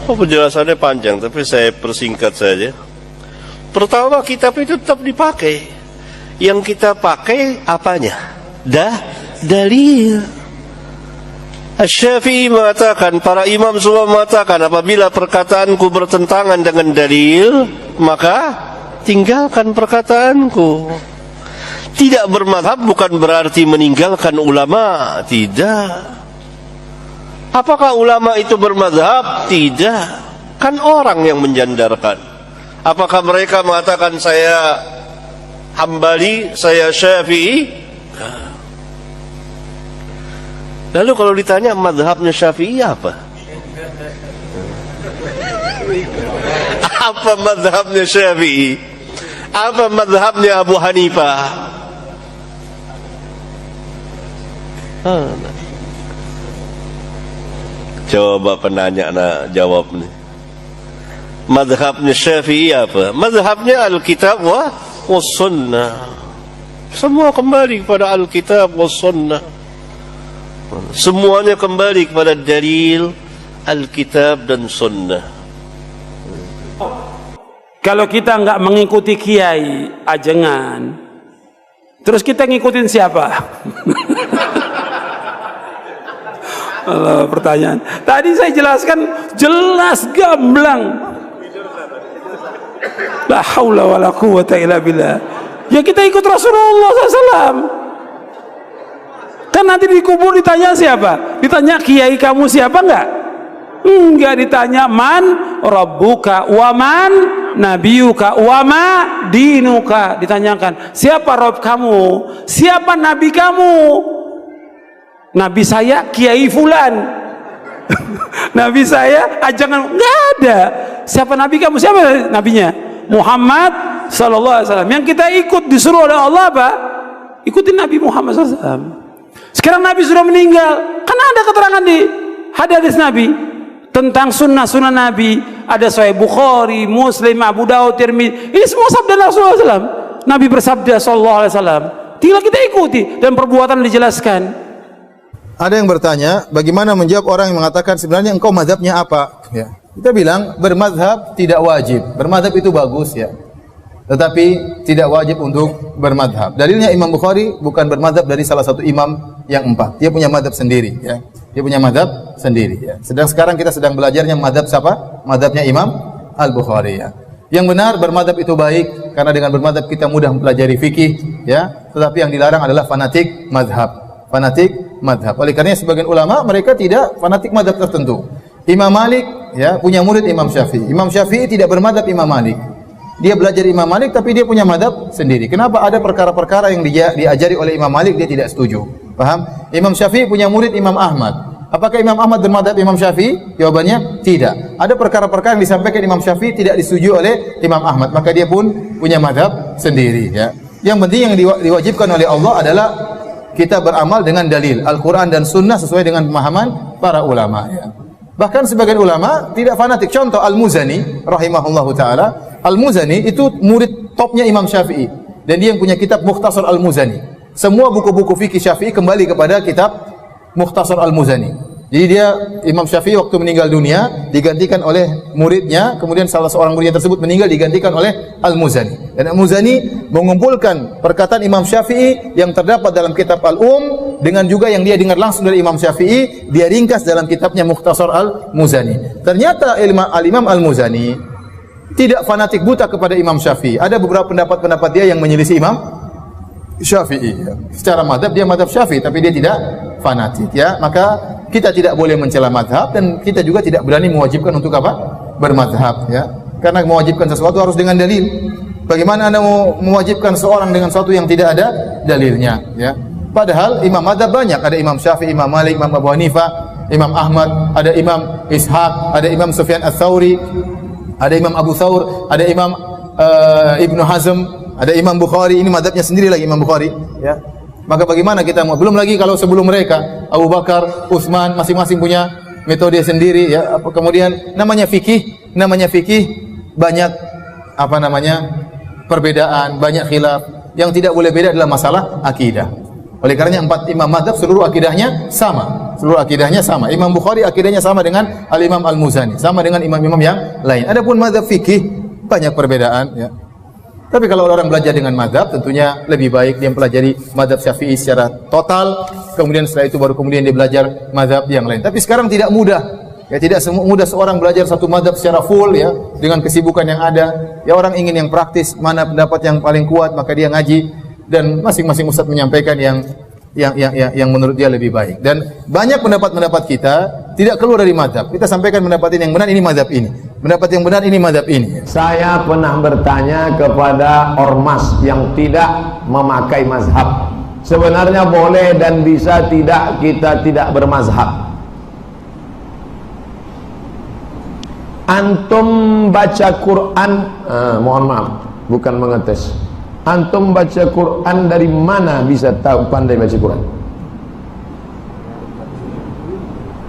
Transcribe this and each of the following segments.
Oh, penjelasannya panjang, tapi saya persingkat saja. Pertama, kitab itu tetap dipakai. Yang kita pakai apanya? Dalil. Asy-Syafi'i mengatakan, para imam semua mengatakan, apabila perkataanku bertentangan dengan dalil, maka tinggalkan perkataanku. Tidak bermadhab bukan berarti meninggalkan ulama, tidak. Apakah ulama itu bermadhab? Tidak. Kan orang yang menjandarkan. Apakah mereka mengatakan saya Hambali, saya Syafi'i? Lalu kalau ditanya madhabnya Syafi'i apa? Apa madhabnya Syafi'i? Apa madhabnya Abu Hanifah? Coba penanya jawab nih. Madhabnya Syafi'i apa? Madhabnya Alkitab wa Sunnah. Semua kembali kepada Alkitab wa Sunnah. Semuanya kembali kepada dalil Alkitab dan Sunnah. Kalau kita nggak mengikuti kiai ajengan, terus kita ngikutin siapa? Allah, pertanyaan. Tadi saya jelaskan jelas gamblang. La haula wala quwwata illa billah. Ya kita ikut Rasulullah SAW. Kan nanti dikubur ditanya siapa? Ditanya kiai kamu siapa enggak? Enggak, ditanya man rabbuka wa man nabiyuka wa ma dinuka. Ditanyakan siapa Rob kamu, siapa nabi kamu. Nabi saya kiai fulan. Nabi saya ajangan, enggak ada. Siapa nabi kamu, siapa nabinya? Muhammad sallallahu alaihi wasallam. Yang kita ikut disuruh oleh Allah apa? Ikutin Nabi Muhammad sallallahu alaihi wasallam. Sekarang Nabi sudah meninggal, kan ada keterangan di hadis Nabi tentang sunnah-sunnah Nabi. Ada Sahih Bukhari, Muslim, Abu Daud, Tirmidzi. Ini semua sabda Rasulullah SAW. Nabi bersabda sallallahu alaihi wasallam. Tinggal kita ikuti dan perbuatan dijelaskan. Ada yang bertanya, bagaimana menjawab orang yang mengatakan sebenarnya engkau mazhabnya apa? Ya. Kita bilang bermazhab tidak wajib. Bermazhab itu bagus ya. Tetapi tidak wajib untuk bermadhab. Dalilnya Imam Bukhari bukan bermadhab dari salah satu imam yang 4. Dia punya madhab sendiri. Ya. Dia punya madhab sendiri. Ya. Sedang sekarang kita sedang belajarnya madhab siapa? Madhabnya Imam Al-Bukhari. Ya. Yang benar bermadhab itu baik karena dengan bermadhab kita mudah mempelajari fikih. Ya. Tetapi yang dilarang adalah fanatik madhab. Fanatik madhab. Oleh karenanya sebagian ulama mereka tidak fanatik madhab tertentu. Imam Malik ya punya murid Imam Syafi'i. Imam Syafi'i tidak bermadhab Imam Malik. Dia belajar Imam Malik tapi dia punya madhab sendiri. Kenapa ada perkara-perkara yang diajari oleh Imam Malik dia tidak setuju? Paham? Imam Syafi'i punya murid Imam Ahmad. Apakah Imam Ahmad bermadhab Imam Syafi'i? Jawabannya tidak. Ada perkara-perkara yang disampaikan Imam Syafi'i tidak disetujui oleh Imam Ahmad, maka dia pun punya madhab sendiri. Ya. Yang penting yang diwajibkan oleh Allah adalah kita beramal dengan dalil Al-Quran dan Sunnah sesuai dengan pemahaman para ulama. Ya. Bahkan sebagian ulama tidak fanatik. Contoh Al-Muzani rahimahullahu taala. Al-Muzani itu murid topnya Imam Syafi'i dan dia yang punya kitab Mukhtasar Al-Muzani. Semua buku-buku fikih Syafi'i kembali kepada kitab Mukhtasar Al-Muzani. Jadi dia Imam Syafi'i waktu meninggal dunia digantikan oleh muridnya, kemudian salah seorang muridnya tersebut meninggal digantikan oleh Al-Muzani. Dan Al-Muzani mengumpulkan perkataan Imam Syafi'i yang terdapat dalam kitab Al-Um dengan juga yang dia dengar langsung dari Imam Syafi'i, dia ringkas dalam kitabnya Mukhtasar Al-Muzani. Ternyata Al-Imam Al-Muzani tidak fanatik buta kepada Imam Syafi'i. Ada beberapa pendapat-pendapat dia yang menyelisih Imam Syafi'i. Secara madhab dia madhab Syafi'i, tapi dia tidak fanatik. Ya, maka kita tidak boleh mencela madhab dan kita juga tidak berani mewajibkan untuk apa? Bermadhab. Ya, karena mewajibkan sesuatu harus dengan dalil. Bagaimana anda mau mewajibkan seorang dengan sesuatu yang tidak ada dalilnya? Ya, padahal imam madhab banyak. Ada Imam Syafi'i, Imam Malik, Imam Abu Hanifah, Imam Ahmad, ada Imam Ishaq, ada Imam Sufyan Ats-Tsauri, ada Imam Abu Thawr, ada Imam Ibnu Hazm, ada Imam Bukhari. Ini madhabnya sendiri lagi Imam Bukhari. Ya. Maka bagaimana kita mau? Belum lagi kalau sebelum mereka Abu Bakar, Utsman masing-masing punya metode sendiri. Ya. Kemudian namanya fikih banyak apa namanya perbedaan, banyak khilaf. Yang tidak boleh beda adalah masalah akidah. Oleh karenanya 4 imam madhab seluruh akidahnya sama. seluruh akidahnya sama. Imam Bukhari akidahnya sama dengan Al-Imam Al-Muzani, sama dengan imam-imam yang lain. Adapun mazhab fikih banyak perbedaan ya. Tapi kalau orang belajar dengan mazhab tentunya lebih baik dia mempelajari mazhab Syafi'i secara total, kemudian setelah itu baru kemudian dia belajar mazhab yang lain. Tapi sekarang tidak mudah. Ya tidak mudah seorang belajar satu mazhab secara full ya dengan kesibukan yang ada. Ya orang ingin yang praktis, mana pendapat yang paling kuat maka dia ngaji dan masing-masing ustaz menyampaikan yang menurut dia lebih baik. Dan banyak pendapat-pendapat kita tidak keluar dari mazhab. Kita sampaikan pendapat ini yang benar ini mazhab ini. Pendapat yang benar ini mazhab ini. Saya pernah bertanya kepada ormas yang tidak memakai mazhab. Sebenarnya boleh dan bisa tidak kita tidak bermazhab. Antum baca Quran, mohon maaf, bukan mengetes. Antum baca Quran dari mana bisa tahu pandai baca Quran?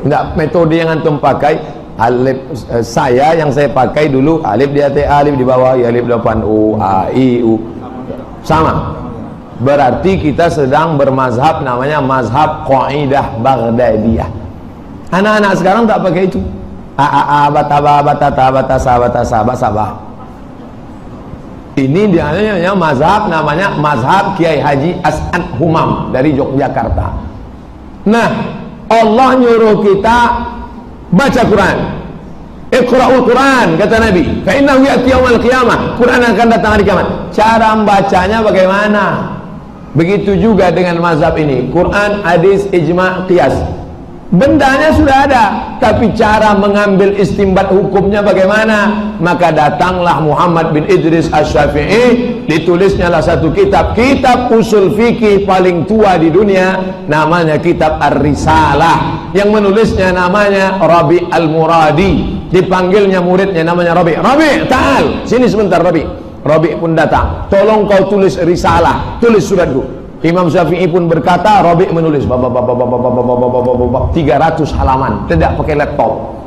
Enggak, metode yang antum pakai alif, yang saya pakai dulu alif di atas alif di bawah alif depan u a i u sama. Berarti kita sedang bermazhab namanya mazhab Qaidah Baghdadiyah. Anak-anak sekarang tak pakai itu. Sabah. Ini dia mazhab namanya mazhab Kiai Haji As'ad Humam dari Yogyakarta. Nah, Allah nyuruh kita baca Quran. Iqra'ul Quran kata Nabi. Fa innahu ya'ti yaumil qiyamah. Quran akan datang hari kiamat. Cara membacanya bagaimana? Begitu juga dengan mazhab ini. Quran, hadis, ijma', qiyas. Bendanya sudah ada, tapi cara mengambil istimbat hukumnya bagaimana? Maka datanglah Muhammad bin Idris Asy-Syafi'i, ditulisnyalah satu kitab usul fikih paling tua di dunia, namanya kitab Ar-Risalah. Yang menulisnya namanya Rabi' Al-Muradi, dipanggilnya muridnya namanya Rabi'. Rabi', ta'al, sini sebentar Rabi'. Rabi' pun datang, tolong kau tulis risalah, tulis suratku. Imam Syafi'i pun berkata, Rabi' menulis 300 halaman, tidak pakai laptop.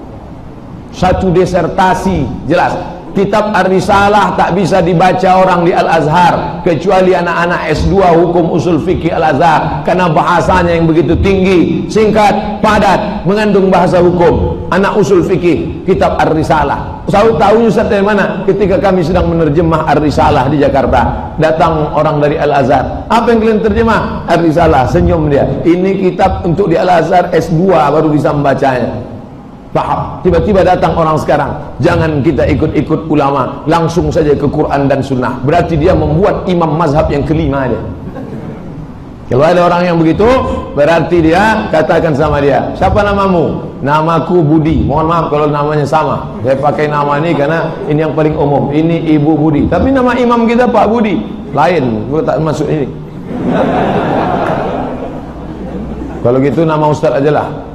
Satu disertasi, jelas. Kitab Ar-Risalah tak bisa dibaca orang di Al-Azhar kecuali anak-anak S2 hukum usul fikih Al-Azhar, karena bahasanya yang begitu tinggi, singkat, padat, mengandung bahasa hukum. Anak usul fikih kitab Ar-Risalah. Tahu Ustaz dari mana? Ketika kami sedang menerjemah Ar-Risalah di Jakarta, datang orang dari Al-Azhar. Apa yang kalian terjemah? Ar-Risalah. Senyum dia. Ini kitab untuk di Al-Azhar S2 baru bisa membacanya. Paham? Tiba-tiba datang orang sekarang, jangan kita ikut-ikut ulama, langsung saja ke Quran dan Sunnah. Berarti dia membuat imam mazhab yang kelima dia. Kalau ada orang yang begitu, berarti dia katakan sama dia, siapa namamu? Namaku Budi. Mohon maaf kalau namanya sama. Saya pakai nama ini karena ini yang paling umum. Ini Ibu Budi. Tapi nama imam kita Pak Budi. Lain, gua tak masuk ini. Kalau gitu nama Ustaz aja lah.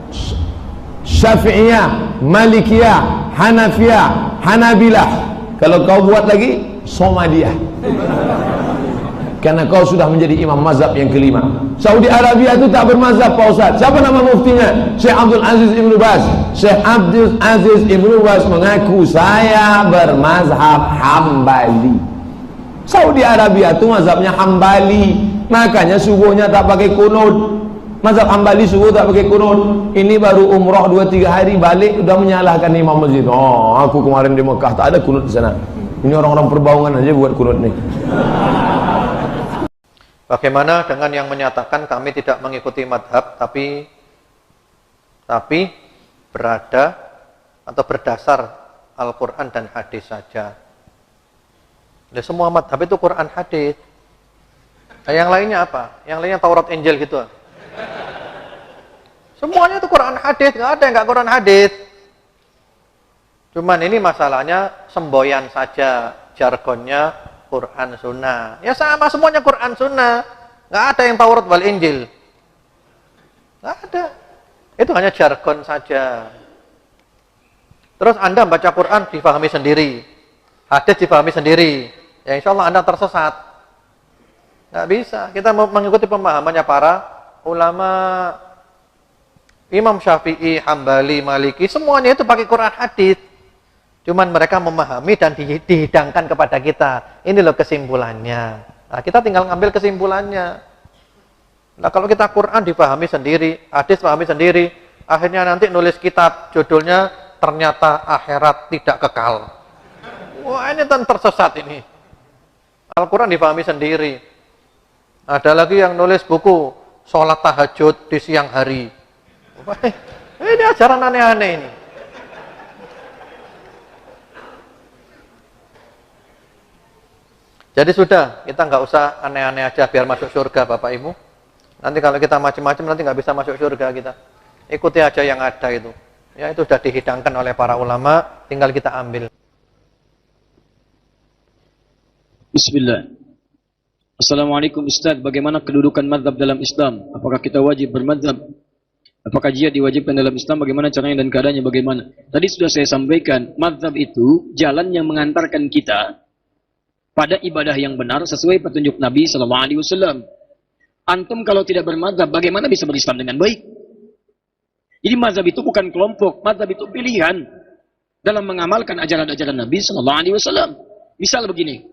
Syafi'iyah, Malikiyah, Hanafiyah, Hanabilah. Kalau kau buat lagi, Somadiyah. Karena kau sudah menjadi imam mazhab yang kelima. Saudi Arabia itu tak bermazhab Pak Ustaz. Siapa nama muftinya? Syekh Abdul Aziz Ibnu Baz. Syekh Abdul Aziz Ibnu Baz mengaku saya bermazhab Hambali. Saudi Arabia itu mazhabnya Hambali. Makanya subuhnya tak pakai kunut. Mazhab Hambali subuh tak pakai kunut. Ini baru umrah 2-3 hari balik udah menyalahkan imam masjid. Oh, aku kemarin di Mekah tak ada kunut di sana. Ini orang-orang perbaungan aja buat kunut nih. Bagaimana dengan yang menyatakan kami tidak mengikuti madhab tapi berada atau berdasar Al-Quran dan hadis saja? Ya, semua madhab itu Quran hadis. Nah, yang lainnya apa? Yang lainnya Taurat Injil gitu. Semuanya itu Quran hadis, nggak ada yang nggak Quran hadis. Cuman ini masalahnya semboyan saja, jargonnya Quran Sunnah. Ya sama semuanya Quran Sunnah. Nggak ada yang Taurat wal Injil. Nggak ada. Itu hanya jargon saja. Terus Anda baca Quran difahami sendiri. Hadis difahami sendiri. Ya insya Allah Anda tersesat. Nggak bisa. Kita mengikuti pemahamannya para ulama. Imam Syafi'i, Hambali, Maliki, semuanya itu pakai Quran hadis. Cuman mereka memahami dan dihidangkan kepada kita. Ini loh kesimpulannya. Nah, kita tinggal ngambil kesimpulannya. Nah kalau kita Quran dipahami sendiri, hadis pahami sendiri, akhirnya nanti nulis kitab judulnya ternyata akhirat tidak kekal. Wah ini tersesat ini. Al-Quran dipahami sendiri. Ada lagi yang nulis buku sholat tahajud di siang hari. Wah, ini ajaran aneh-aneh ini. Jadi sudah, kita nggak usah aneh-aneh aja biar masuk surga Bapak Ibu. Nanti kalau kita macam-macam nanti nggak bisa masuk surga kita. Ikuti aja yang ada itu. Ya itu sudah dihidangkan oleh para ulama, tinggal kita ambil. Bismillah. Assalamualaikum Ustaz, bagaimana kedudukan mazhab dalam Islam? Apakah kita wajib bermazhab? Apakah jihad diwajibkan dalam Islam? Bagaimana caranya dan keadaannya bagaimana? Tadi sudah saya sampaikan, mazhab itu jalan yang mengantarkan kita pada ibadah yang benar sesuai petunjuk Nabi SAW. Antum kalau tidak bermazhab, bagaimana bisa berislam dengan baik? Jadi mazhab itu bukan kelompok, mazhab itu pilihan dalam mengamalkan ajaran-ajaran Nabi SAW. Misal begini,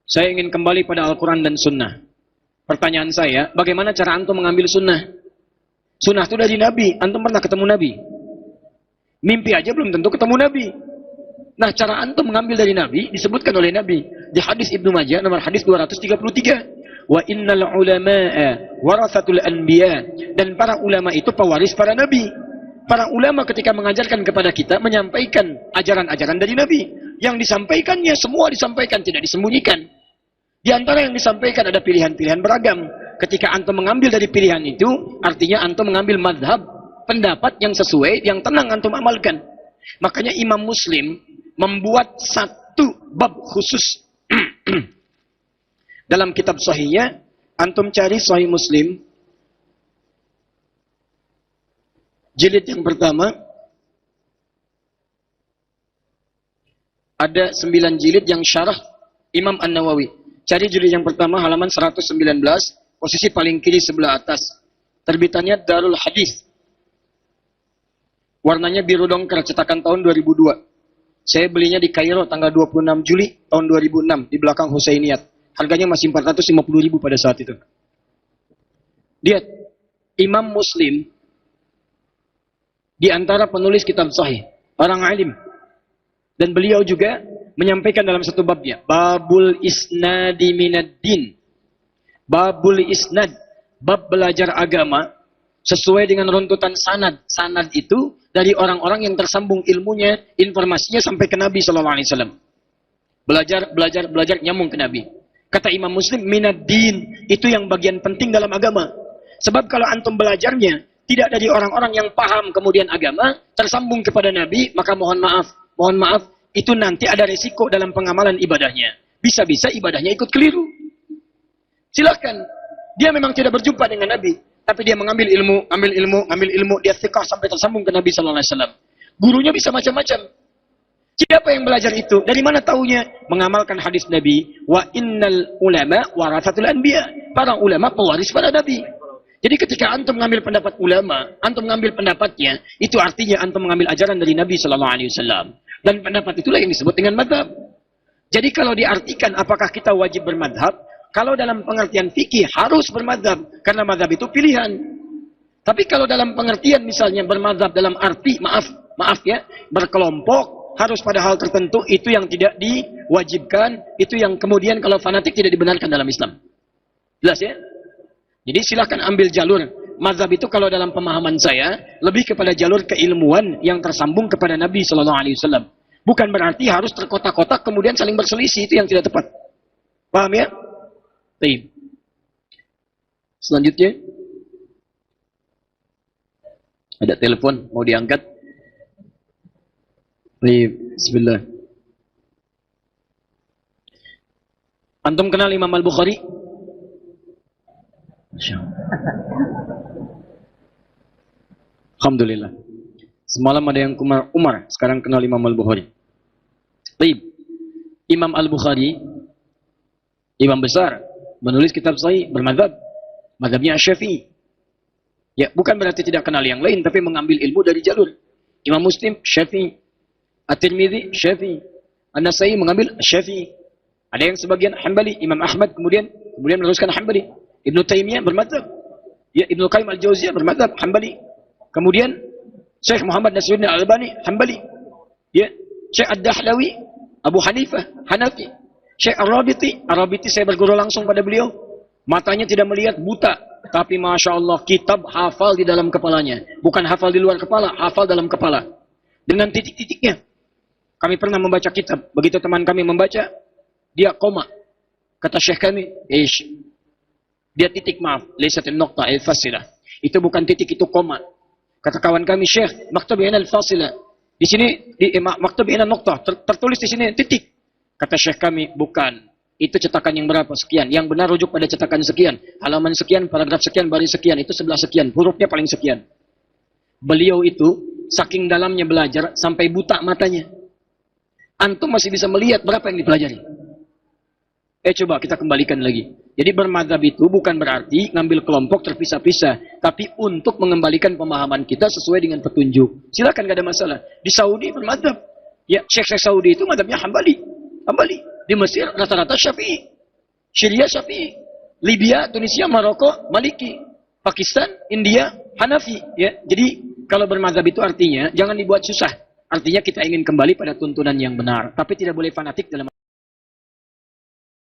saya ingin kembali pada Al-Quran dan Sunnah. Pertanyaan saya, bagaimana cara antum mengambil sunnah? Sunnah itu dari Nabi, antum pernah ketemu Nabi? Mimpi aja belum tentu ketemu Nabi. Nah, cara antum mengambil dari Nabi disebutkan oleh Nabi di hadis Ibnu Majah nomor hadis 233. Wa innal ulama'a warathatul anbiya, dan para ulama itu pewaris para nabi. Para ulama ketika mengajarkan kepada kita menyampaikan ajaran-ajaran dari Nabi. Yang disampaikannya semua disampaikan, tidak disembunyikan. Di antara yang disampaikan ada pilihan-pilihan beragam. Ketika antum mengambil dari pilihan itu, artinya antum mengambil madhab, pendapat yang sesuai, yang tenang antum amalkan. Makanya Imam Muslim membuat satu bab khusus dalam kitab sahihnya. Antum cari Sahih Muslim jilid yang pertama, ada 9 jilid yang syarah Imam An-Nawawi. Cari jilid yang pertama halaman 119, posisi paling kiri sebelah atas. Terbitannya Darul Hadis. Warnanya biru dongker, cetakan tahun 2002. Saya belinya di Kairo tanggal 26 Juli tahun 2006 di belakang Husainiyat. Harganya masih 450.000 pada saat itu. Lihat, Imam Muslim di antara penulis kitab sahih, orang alim. Dan beliau juga menyampaikan dalam satu babnya, Babul Isnadi Minaddin. Babul Isnad, bab belajar agama sesuai dengan runtutan sanad. Sanad itu dari orang-orang yang tersambung ilmunya, informasinya sampai ke Nabi SAW. Belajar nyambung ke Nabi. Kata Imam Muslim, minaddin, itu yang bagian penting dalam agama. Sebab kalau antum belajarnya tidak dari orang-orang yang paham kemudian agama, tersambung kepada Nabi, maka mohon maaf, itu nanti ada resiko dalam pengamalan ibadahnya. Bisa-bisa ibadahnya ikut keliru. Silakan, dia memang tidak berjumpa dengan Nabi, tapi dia mengambil ilmu, dia thiqah sampai tersambung ke Nabi SAW. Gurunya bisa macam-macam. Siapa yang belajar itu? Dari mana taunya? Mengamalkan hadis Nabi. Wa innal ulama warathatul anbiya. Para ulama pewaris para Nabi. Jadi ketika antum mengambil pendapat ulama, antum mengambil pendapatnya, itu artinya antum mengambil ajaran dari Nabi SAW. Dan pendapat itulah yang disebut dengan madhab. Jadi kalau diartikan apakah kita wajib bermadhab, kalau dalam pengertian fikih harus bermadhab, karena madhab itu pilihan. Tapi kalau dalam pengertian misalnya bermadhab dalam arti, maaf ya, berkelompok, harus pada hal tertentu, itu yang tidak diwajibkan, itu yang kemudian kalau fanatik tidak dibenarkan dalam Islam. Jelas ya? Jadi silahkan ambil jalur. Mazhab itu kalau dalam pemahaman saya, lebih kepada jalur keilmuan yang tersambung kepada Nabi SAW. Bukan berarti harus terkotak-kotak kemudian saling berselisih, itu yang tidak tepat. Paham ya? Baik. Selanjutnya, ada telepon, mau diangkat? Bismillah. Antum kenal Imam Al-Bukhari? Alhamdulillah. Semalam ada yang Umar, sekarang kenal Imam Al-Bukhari. Baik. Imam Al-Bukhari, imam besar, menulis kitab sahih, bermadzhab. Mazhabnya Syafi'i. Ya, bukan berarti tidak kenal yang lain, tapi mengambil ilmu dari jalur. Imam Muslim, Syafi'i. At-Tirmidzi, Syafi'i. An-Nasai mengambil Syafi'i. Ada yang sebagian Hambali, Imam Ahmad kemudian meneruskan Hambali. Ibnu Taimiyah bermadzhab. Ya, Ibnu Qayyim Al-Jauziyah bermadzhab Hambali. Kemudian Syekh Muhammad Nasiruddin Al-Albani Hambali. Ya, Syekh Ad-Dahlawi Abu Hanifah Hanafi. Syekh Ar-Rabiti saya berguru langsung pada beliau. Matanya tidak melihat, buta, tapi Masya Allah kitab hafal di dalam kepalanya. Bukan hafal di luar kepala, hafal dalam kepala. Dengan titik-titiknya. Kami pernah membaca kitab. Begitu teman kami membaca, dia koma. Kata Syekh kami, dia titik, maaf, laysatin nuqta al-fasilah. Itu bukan titik, itu koma. Kata kawan kami, Syekh, maktub hina al-fasilah. Di sini maktub hina nuqta, tertulis di sini titik. Kata Syekh kami, bukan. Itu cetakan yang berapa? Sekian. Yang benar rujuk pada cetakan sekian. Halaman sekian, paragraf sekian, baris sekian. Itu sebelah sekian. Hurufnya paling sekian. Beliau itu saking dalamnya belajar sampai buta matanya. Antum masih bisa melihat berapa yang dipelajari. Coba kita kembalikan lagi. Jadi bermadzhab itu bukan berarti ngambil kelompok terpisah-pisah, tapi untuk mengembalikan pemahaman kita sesuai dengan petunjuk. Silakan, gak ada masalah. Di Saudi bermadzhab. Ya, Syekh Saudi itu madzhabnya Hambali. Di Mesir rata-rata Syafi'i. Syria Syafi'i. Libya, Tunisia, Maroko Maliki. Pakistan, India Hanafi. Ya, jadi kalau bermadzhab itu artinya jangan dibuat susah. Artinya kita ingin kembali pada tuntunan yang benar, tapi tidak boleh fanatik dalam